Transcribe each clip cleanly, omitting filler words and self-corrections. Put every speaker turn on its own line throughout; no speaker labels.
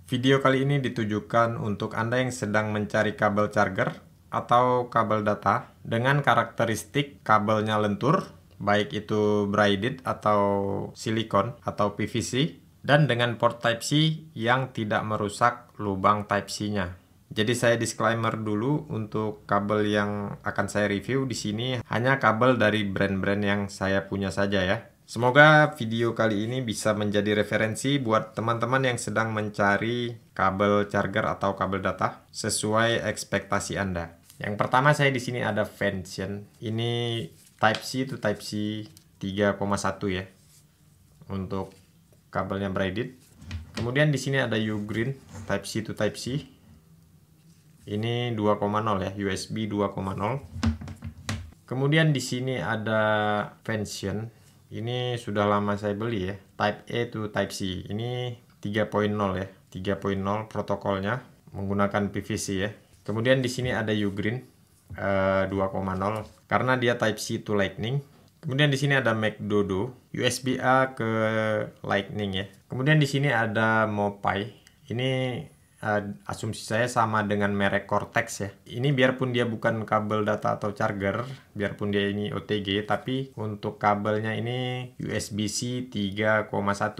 Video kali ini ditujukan untuk Anda yang sedang mencari kabel charger atau kabel data dengan karakteristik kabelnya lentur, baik itu braided atau silikon atau PVC, dan dengan port Type-C yang tidak merusak lubang Type-C-nya. Jadi saya disclaimer dulu untuk kabel yang akan saya review di sini hanya kabel dari brand-brand yang saya punya saja ya. Semoga video kali ini bisa menjadi referensi buat teman-teman yang sedang mencari kabel charger atau kabel data sesuai ekspektasi Anda. Yang pertama saya di sini ada Vention. Ini Type-C to Type-C 3,1 ya. Untuk kabelnya braided. Kemudian di sini ada Ugreen Type-C to Type-C. Ini 2,0 ya, USB 2,0. Kemudian di sini ada Vention. Ini sudah lama saya beli ya, Type A to Type C. Ini 3.0 ya, 3.0 protokolnya menggunakan PVC ya. Kemudian di sini ada Ugreen 2.0 karena dia Type C to Lightning. Kemudian di sini ada McDodo USB A ke Lightning ya. Kemudian di sini ada Mopai. Ini asumsi saya sama dengan merek Cortex ya. Ini biarpun dia bukan kabel data atau charger, biarpun dia ini OTG, tapi untuk kabelnya ini USB-C 3,1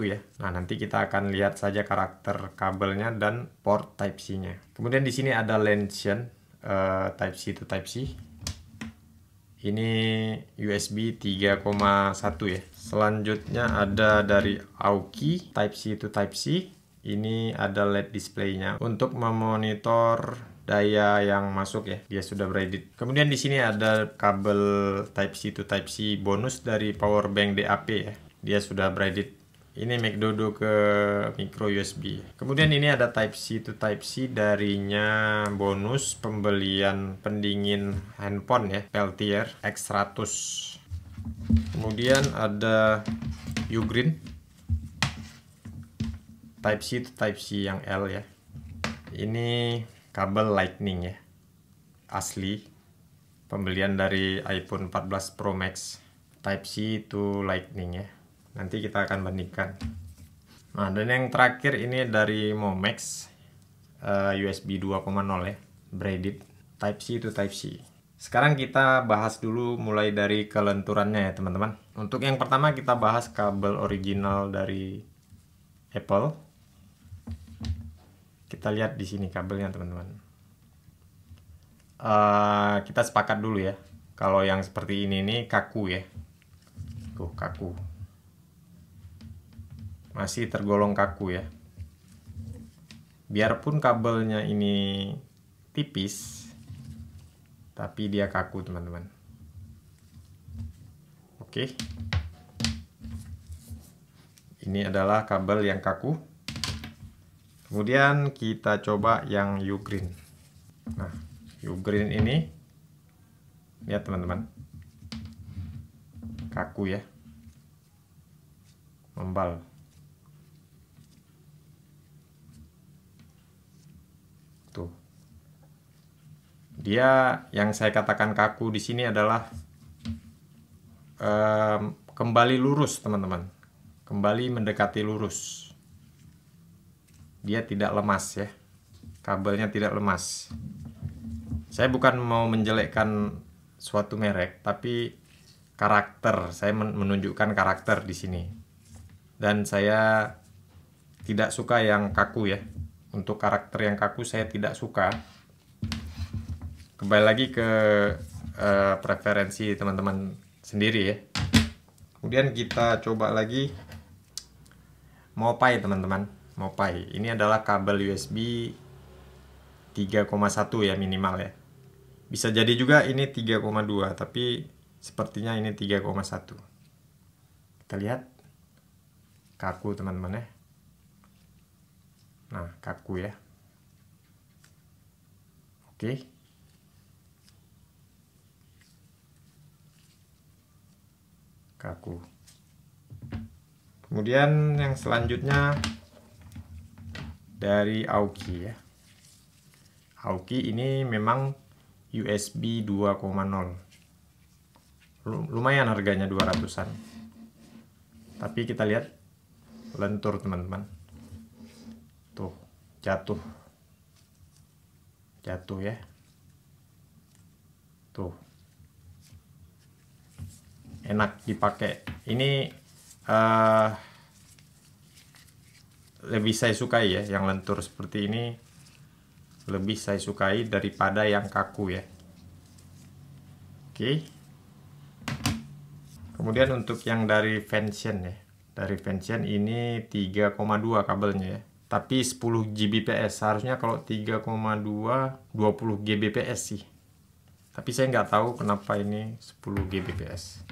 ya. Nah, nanti kita akan lihat saja karakter kabelnya dan port Type-C-nya. Kemudian di sini ada Lension Type-C to Type-C. Ini USB 3,1 ya. Selanjutnya ada dari Aoki Type-C to Type-C. Ini ada LED displaynya untuk memonitor daya yang masuk ya. Dia sudah braided. Kemudian di sini ada kabel Type-C to Type-C bonus dari power bank DAP ya. Dia sudah braided. Ini McDodo ke micro USB. Kemudian ini ada Type-C to Type-C darinya bonus pembelian pendingin handphone ya, Peltier X100. Kemudian ada Ugreen Type-C to Type-C yang L ya. Ini kabel Lightning ya. Asli. Pembelian dari iPhone 14 Pro Max. Type-C to Lightning ya. Nanti kita akan bandingkan. Nah, dan yang terakhir ini dari Momex. USB 2.0 ya. Braided. Type-C to Type-C. Sekarang kita bahas dulu mulai dari kelenturannya ya teman-teman. Untuk yang pertama kita bahas kabel original dari Apple. Kita lihat di sini kabelnya teman-teman. Kita sepakat dulu ya. Kalau yang seperti ini kaku ya. Tuh kaku. Masih tergolong kaku ya. Biarpun kabelnya ini tipis, tapi dia kaku teman-teman. Oke. Ini adalah kabel yang kaku. Kemudian kita coba yang Ugreen. Nah, Ugreen ini lihat teman-teman. Kaku ya. Membal. Tuh. Dia yang saya katakan kaku di sini adalah kembali lurus teman-teman. Kembali mendekati lurus. Dia tidak lemas ya. Kabelnya tidak lemas. Saya bukan mau menjelekkan suatu merek, tapi karakter. Saya menunjukkan karakter di sini. Dan saya tidak suka yang kaku ya. Untuk karakter yang kaku saya tidak suka. Kembali lagi ke preferensi teman-teman sendiri ya. Kemudian kita coba lagi Mopai teman-teman. Mopai. Ini adalah kabel USB 3,1 ya minimal ya. Bisa jadi juga ini 3,2 tapi sepertinya ini 3,1. Kita lihat. Kaku teman-teman ya. Nah, kaku ya. Oke. Kaku. Kemudian yang selanjutnya dari Aoki ya. Aoki ini memang USB 2.0. Lumayan harganya 200-an. Tapi kita lihat lentur teman-teman. Tuh, jatuh ya. Tuh, enak dipakai. Ini lebih saya sukai ya, yang lentur seperti ini lebih saya sukai daripada yang kaku ya. Oke. Kemudian untuk yang dari Vention ya, dari Vention ini 3,2 kabelnya ya, tapi 10 Gbps. Harusnya kalau 3,2 20 Gbps sih, tapi saya nggak tahu kenapa ini 10 Gbps.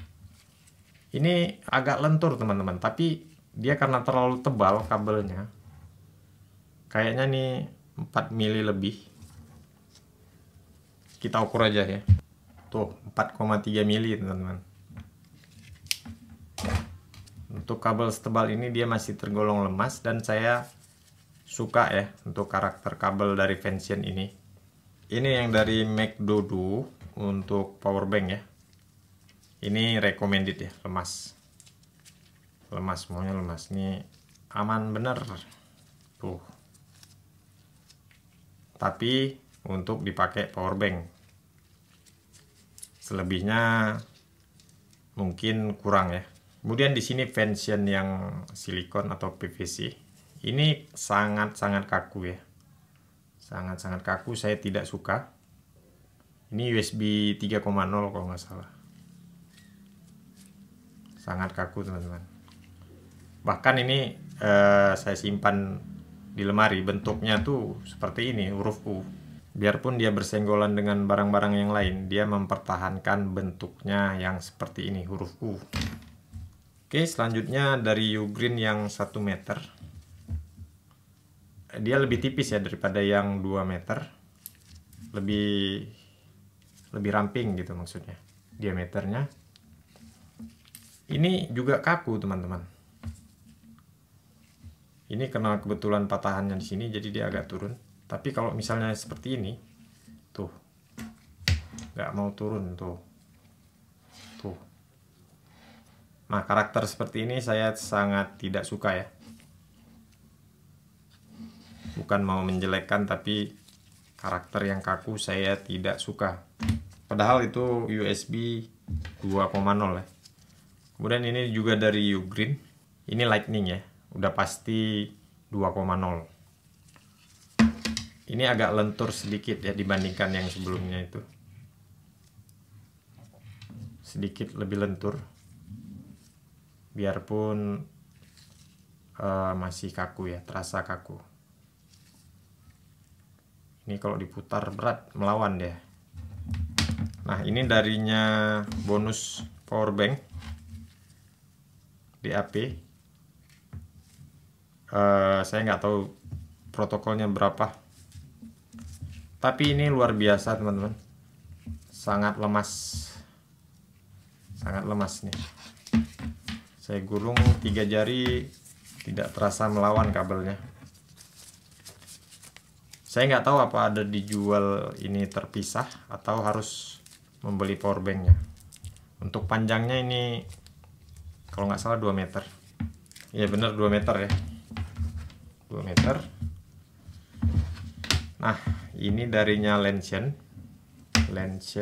Ini agak lentur teman-teman, tapi dia karena terlalu tebal kabelnya, kayaknya nih 4 mili lebih. Kita ukur aja ya. Tuh 4,3 mili teman-teman. Untuk kabel setebal ini dia masih tergolong lemas, dan saya suka ya untuk karakter kabel dari Vention ini. Ini yang dari McDodo untuk powerbank ya. Ini recommended ya, lemas. Lemas, maunya lemas. Ini aman bener. Tuh. Tapi untuk dipakai powerbank. Selebihnya mungkin kurang ya. Kemudian di sini Vention yang silikon atau PVC. Ini sangat-sangat kaku ya. Sangat-sangat kaku, saya tidak suka. Ini USB 3,0 kalau nggak salah. Sangat kaku teman-teman. Bahkan ini saya simpan di lemari, bentuknya tuh seperti ini, huruf U. Biarpun dia bersenggolan dengan barang-barang yang lain, dia mempertahankan bentuknya yang seperti ini, huruf U. Oke, selanjutnya dari Ugreen yang 1 meter. Dia lebih tipis ya daripada yang 2 meter. Lebih ramping gitu maksudnya diameternya. Ini juga kaku teman-teman. Ini karena kebetulan patahannya di sini, jadi dia agak turun. Tapi kalau misalnya seperti ini, tuh, nggak mau turun tuh. Nah, karakter seperti ini saya sangat tidak suka ya. Bukan mau menjelekkan, tapi karakter yang kaku saya tidak suka. Padahal itu USB 2,0 ya. Kemudian ini juga dari Ugreen. Ini Lightning ya. Udah pasti 2,0. Ini agak lentur sedikit ya dibandingkan yang sebelumnya itu. Sedikit lebih lentur. Biarpun masih kaku ya, terasa kaku. Ini kalau diputar berat, melawan dia. Nah, ini darinya bonus powerbank DAP. Saya nggak tahu protokolnya berapa, tapi ini luar biasa teman-teman. Sangat lemas nih. Saya gulung 3 jari, tidak terasa melawan kabelnya. Saya nggak tahu apa ada dijual ini terpisah atau harus membeli powerbanknya. Untuk panjangnya ini kalau nggak salah 2 meter. Ya bener 2 meter ya. 2 meter. Nah, ini darinya Lension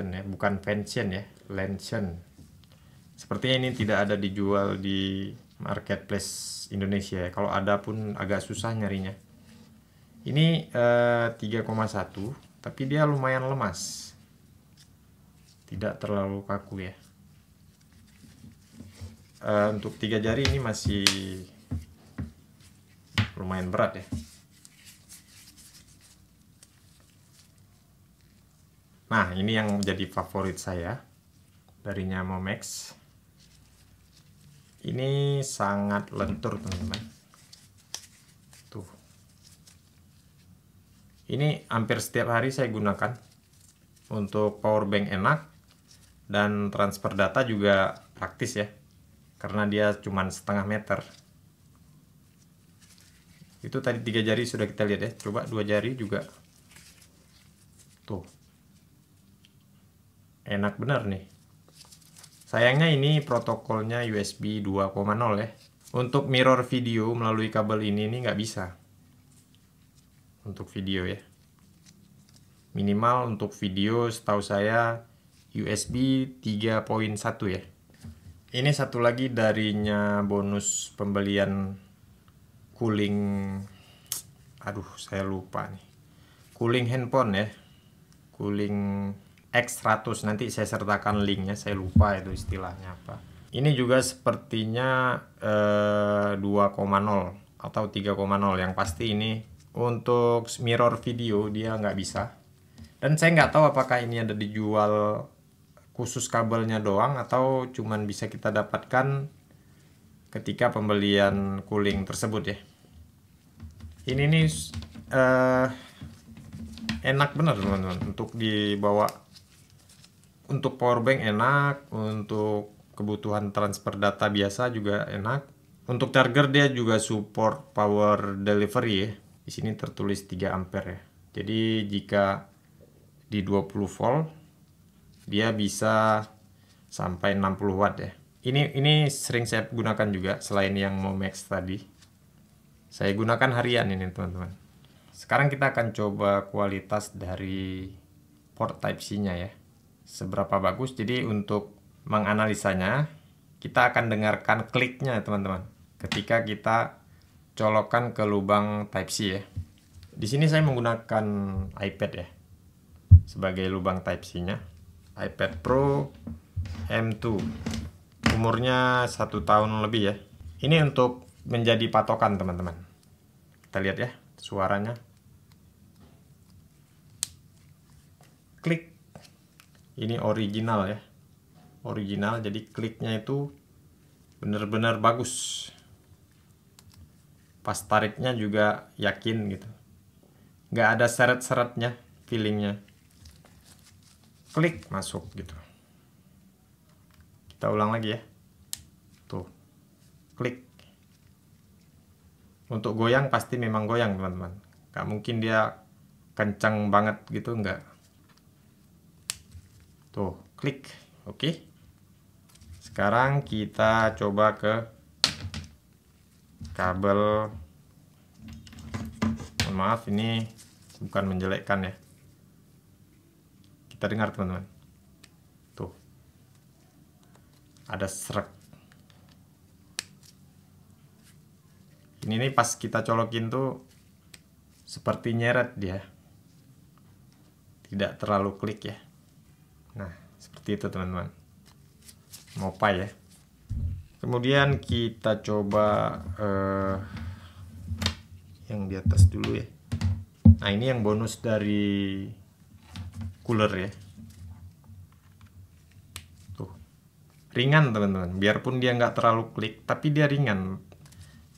ya, bukan Vention ya, Lension. Sepertinya ini tidak ada dijual di marketplace Indonesia ya. Kalau ada pun agak susah nyarinya. Ini 3,1, tapi dia lumayan lemas. Tidak terlalu kaku ya. Untuk 3 jari ini masih lumayan berat ya. Nah, ini yang menjadi favorit saya darinya Momex. Ini sangat lentur teman-teman. Tuh. Ini hampir setiap hari saya gunakan. Untuk powerbank enak, dan transfer data juga praktis ya. Karena dia cuma setengah meter. Itu tadi 3 jari sudah kita lihat ya. Coba 2 jari juga. Tuh. Enak bener nih. Sayangnya ini protokolnya USB 2,0 ya. Untuk mirror video melalui kabel ini nggak bisa. untuk video ya. Minimal untuk video setahu saya USB 3.1 ya. Ini satu lagi darinya bonus pembelian cooling, aduh saya lupa nih, cooling handphone ya, cooling X100. Nanti saya sertakan linknya, saya lupa itu istilahnya apa. Ini juga sepertinya 2.0 atau 3.0, yang pasti ini untuk mirror video dia nggak bisa. Dan saya nggak tahu apakah ini ada dijual khusus kabelnya doang atau cuman bisa kita dapatkan ketika pembelian cooling tersebut ya. Ini nih enak bener teman-teman untuk dibawa, untuk powerbank enak, untuk kebutuhan transfer data biasa juga enak. Untuk charger dia juga support power delivery ya. Di sini tertulis 3 ampere ya. Jadi jika di 20 volt dia bisa sampai 60 watt ya. Ini sering saya gunakan juga selain yang Momax tadi. Saya gunakan harian ini teman-teman. Sekarang kita akan coba kualitas dari port Type-C-nya ya. Seberapa bagus. Jadi untuk menganalisanya kita akan dengarkan kliknya teman-teman. Ketika kita colokkan ke lubang Type-C ya. Di sini saya menggunakan iPad ya sebagai lubang Type-C-nya. iPad Pro M2, umurnya 1 tahun lebih ya. Ini untuk menjadi patokan teman-teman. Kita lihat ya suaranya. Klik. Ini original ya. Original, jadi kliknya itu benar-benar bagus. Pas tariknya juga yakin gitu. Nggak ada seret-seretnya, feelingnya. Klik masuk gitu. Kita ulang lagi ya. Tuh. Klik. Untuk goyang pasti memang goyang teman-teman. Gak mungkin dia kencang banget gitu, enggak. Tuh, klik. Oke. Sekarang kita coba ke kabel. Mohon maaf, ini bukan menjelekkan ya. Kita dengar teman-teman. Tuh. Ada serak. Ini nih pas kita colokin tuh seperti nyeret dia. Tidak terlalu klik ya. Nah, seperti itu teman-teman. Mopai ya. Kemudian kita coba yang di atas dulu ya. Nah, ini yang bonus dari cooler ya. Tuh. Ringan teman-teman. Biarpun dia nggak terlalu klik, tapi dia ringan.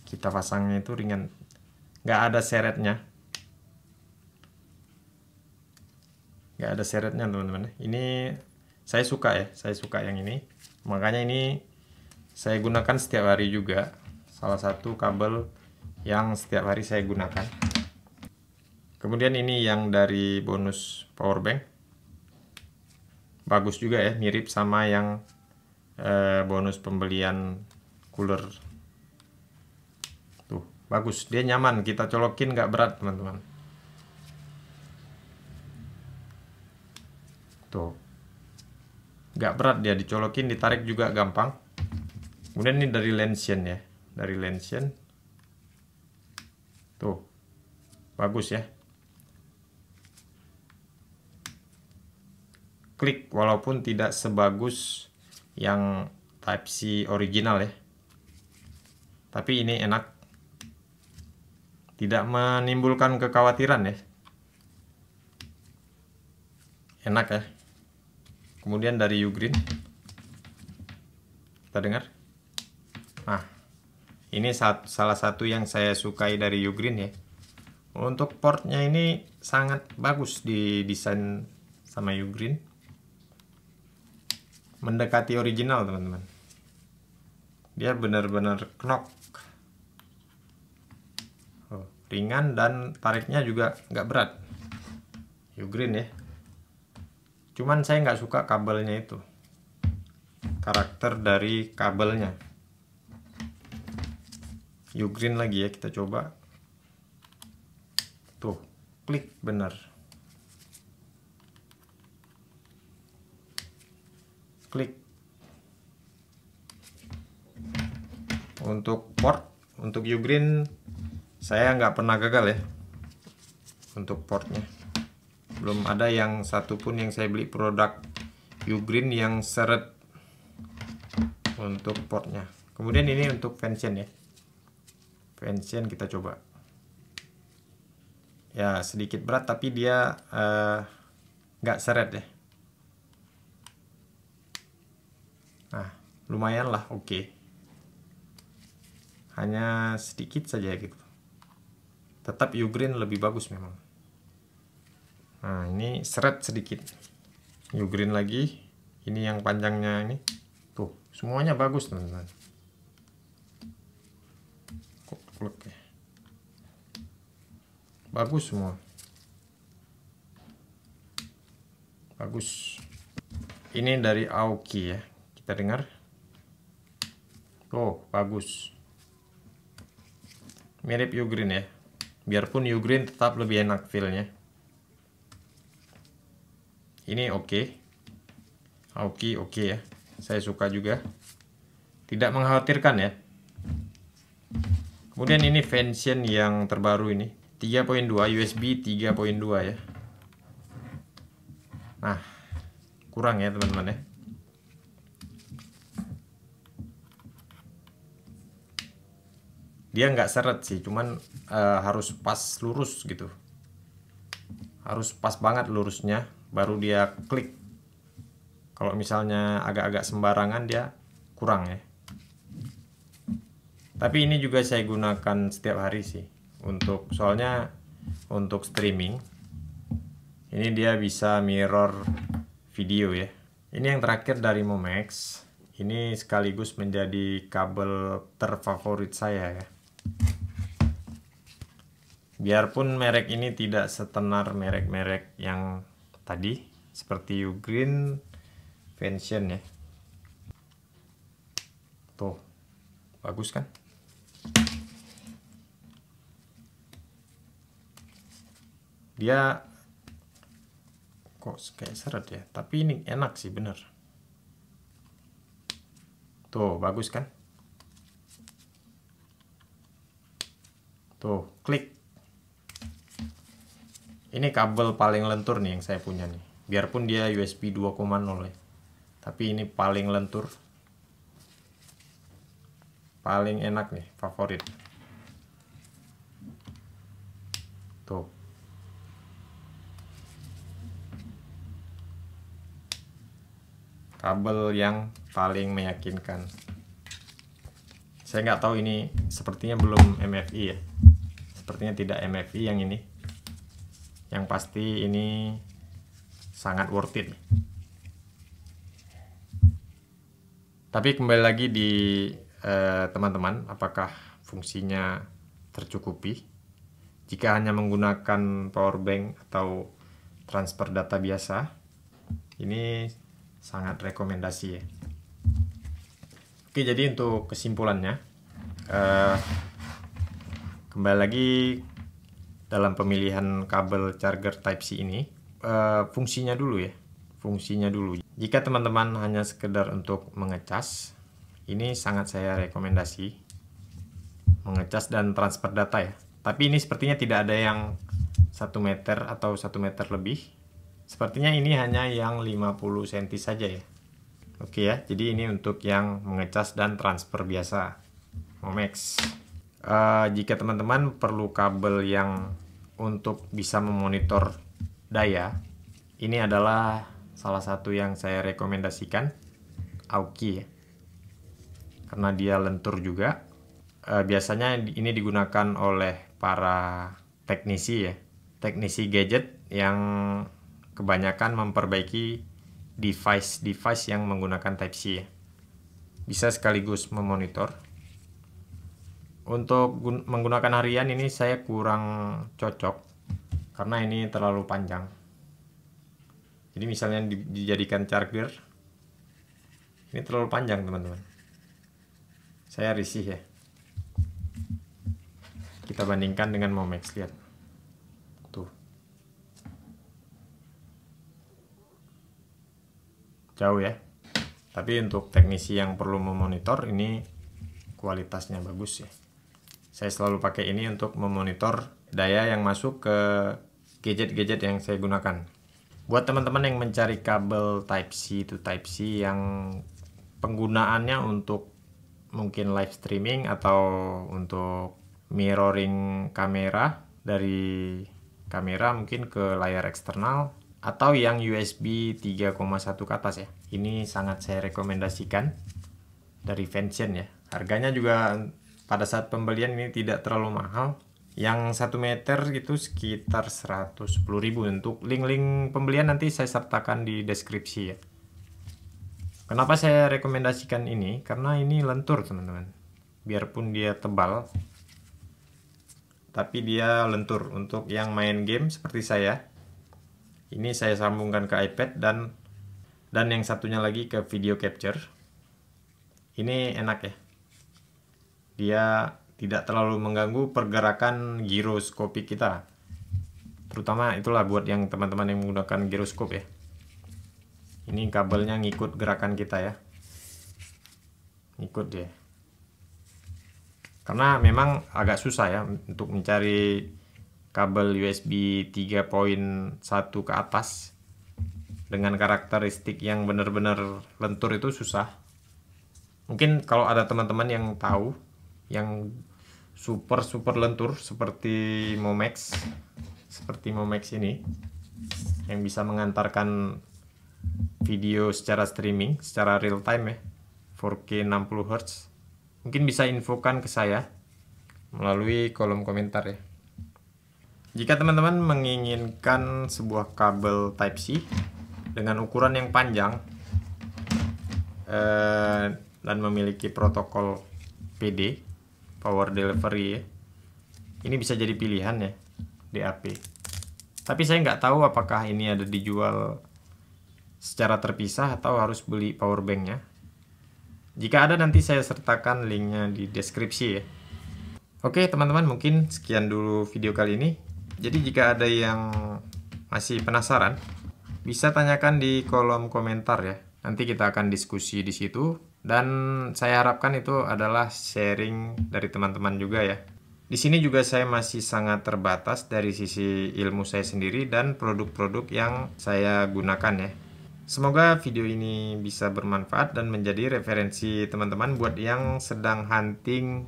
Kita pasangnya itu ringan. Nggak ada seretnya. Nggak ada seretnya teman-teman. Ini saya suka ya. Saya suka yang ini. Makanya ini saya gunakan setiap hari juga. Salah satu kabel yang setiap hari saya gunakan. Kemudian ini yang dari bonus powerbank. Bagus juga ya, mirip sama yang bonus pembelian cooler. Tuh, bagus, dia nyaman, kita colokin nggak berat teman-teman. Tuh, nggak berat dia dicolokin, ditarik juga gampang. Kemudian ini dari Lension ya, dari Lension. Tuh, bagus ya. Klik walaupun tidak sebagus yang Type-C original ya. Tapi ini enak. Tidak menimbulkan kekhawatiran ya. Enak ya. Kemudian dari Ugreen. Kita dengar. Nah, ini salah satu yang saya sukai dari Ugreen ya. Untuk portnya ini sangat bagus didesain sama Ugreen. Mendekati original teman-teman. Dia benar-benar knock. Ringan dan tariknya juga nggak berat. Ugreen ya. Cuman saya nggak suka kabelnya itu. Karakter dari kabelnya. Ugreen lagi ya, kita coba. Tuh, klik benar. Klik. Untuk port, untuk Ugreen saya nggak pernah gagal ya. Untuk portnya belum ada yang satupun yang saya beli produk Ugreen yang seret untuk portnya. Kemudian ini untuk Vention ya. Vention kita coba. Ya sedikit berat tapi dia nggak seret ya. Nah lumayan lah, oke. Hanya sedikit saja gitu. Tetap Ugreen lebih bagus memang. Nah ini seret sedikit. Ugreen lagi. Ini yang panjangnya ini. Tuh semuanya bagus teman-teman. Bagus semua. Bagus. Ini dari Aoki ya. Kita dengar. Oh bagus. Mirip Ugreen ya. Biarpun Ugreen tetap lebih enak feel-nya. Ini oke. Aoki oke ya. Saya suka juga. Tidak mengkhawatirkan ya. Kemudian ini Vention yang terbaru ini. 3.2 USB 3.2 ya. Nah, kurang ya teman-teman ya. Dia nggak seret sih, cuman harus pas lurus gitu. Harus pas banget lurusnya, baru dia klik. Kalau misalnya agak-agak sembarangan dia kurang ya. Tapi ini juga saya gunakan setiap hari sih. Soalnya untuk streaming. Ini dia bisa mirror video ya. Ini yang terakhir dari Momex. Ini sekaligus menjadi kabel terfavorit saya ya. Biarpun merek ini tidak setenar merek-merek yang tadi seperti Ugreen, Vention ya. Tuh, bagus kan? Dia kok kayak seret ya, tapi ini enak sih bener. Tuh, bagus kan? Tuh, klik. Ini kabel paling lentur nih yang saya punya nih. Biarpun dia USB 2.0 ya. Tapi ini paling lentur. Paling enak nih, favorit. Tuh. Kabel yang paling meyakinkan. Saya nggak tahu ini, sepertinya belum MFI ya. Sepertinya tidak MFI yang ini. Yang pasti ini sangat worth it. Tapi kembali lagi di teman-teman, apakah fungsinya tercukupi? Jika hanya menggunakan power bank atau transfer data biasa, ini sangat rekomendasi ya. Oke, jadi untuk kesimpulannya, kembali lagi dalam pemilihan kabel charger Type-C ini, fungsinya dulu ya. Fungsinya dulu. Jika teman-teman hanya sekedar untuk mengecas, ini sangat saya rekomendasi. Mengecas dan transfer data ya. Tapi ini sepertinya tidak ada yang 1 meter atau 1 meter lebih. Sepertinya ini hanya yang 50 cm saja ya. Oke ya, jadi ini untuk yang mengecas dan transfer biasa Momex. Jika teman-teman perlu kabel yang untuk bisa memonitor daya, ini adalah salah satu yang saya rekomendasikan, Aoki ya. Karena dia lentur juga. Biasanya ini digunakan oleh para teknisi ya, teknisi gadget yang kebanyakan memperbaiki device yang menggunakan Type-C ya. Bisa sekaligus memonitor. Untuk menggunakan harian ini saya kurang cocok karena ini terlalu panjang. Jadi misalnya dijadikan charger, ini terlalu panjang teman-teman. Saya risih ya. Kita bandingkan dengan Momex, lihat. Tuh. jauh ya. Tapi untuk teknisi yang perlu memonitor, ini kualitasnya bagus ya. Saya selalu pakai ini untuk memonitor daya yang masuk ke gadget-gadget yang saya gunakan. Buat teman-teman yang mencari kabel Type-C to Type-C yang penggunaannya untuk mungkin live streaming atau untuk mirroring kamera dari kamera mungkin ke layar eksternal, atau yang USB 3,1 ke atas ya. Ini sangat saya rekomendasikan dari Vention ya. Harganya juga pada saat pembelian ini tidak terlalu mahal. Yang 1 meter itu sekitar 110.000. Untuk link-link pembelian nanti saya sertakan di deskripsi ya. Kenapa saya rekomendasikan ini? Karena ini lentur teman-teman. Biarpun dia tebal, tapi dia lentur. Untuk yang main game seperti saya, ini saya sambungkan ke iPad dan yang satunya lagi ke video capture. Ini enak ya. Dia tidak terlalu mengganggu pergerakan giroskopik kita. Terutama itulah buat yang teman-teman yang menggunakan giroskop ya. Ini kabelnya ngikut gerakan kita ya. Ngikut dia. Karena memang agak susah ya untuk mencari kabel USB 3.1 ke atas dengan karakteristik yang benar-benar lentur itu susah. Mungkin kalau ada teman-teman yang tahu yang super lentur seperti Momex ini yang bisa mengantarkan video secara streaming secara real time ya, 4K 60 Hz, mungkin bisa infokan ke saya melalui kolom komentar ya. Jika teman-teman menginginkan sebuah kabel Type-C dengan ukuran yang panjang dan memiliki protokol PD, Power Delivery ya, ini bisa jadi pilihan ya, DAP. Tapi saya nggak tahu apakah ini ada dijual secara terpisah atau harus beli power banknya. Jika ada nanti saya sertakan linknya di deskripsi ya. Oke teman-teman, mungkin sekian dulu video kali ini. Jadi jika ada yang masih penasaran, bisa tanyakan di kolom komentar ya. Nanti kita akan diskusi di situ. Dan saya harapkan itu adalah sharing dari teman-teman juga ya. Di sini juga saya masih sangat terbatas dari sisi ilmu saya sendiri dan produk-produk yang saya gunakan ya. Semoga video ini bisa bermanfaat dan menjadi referensi teman-teman buat yang sedang hunting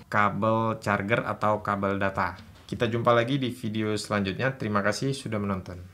kabel charger atau kabel data. Kita jumpa lagi di video selanjutnya. Terima kasih sudah menonton.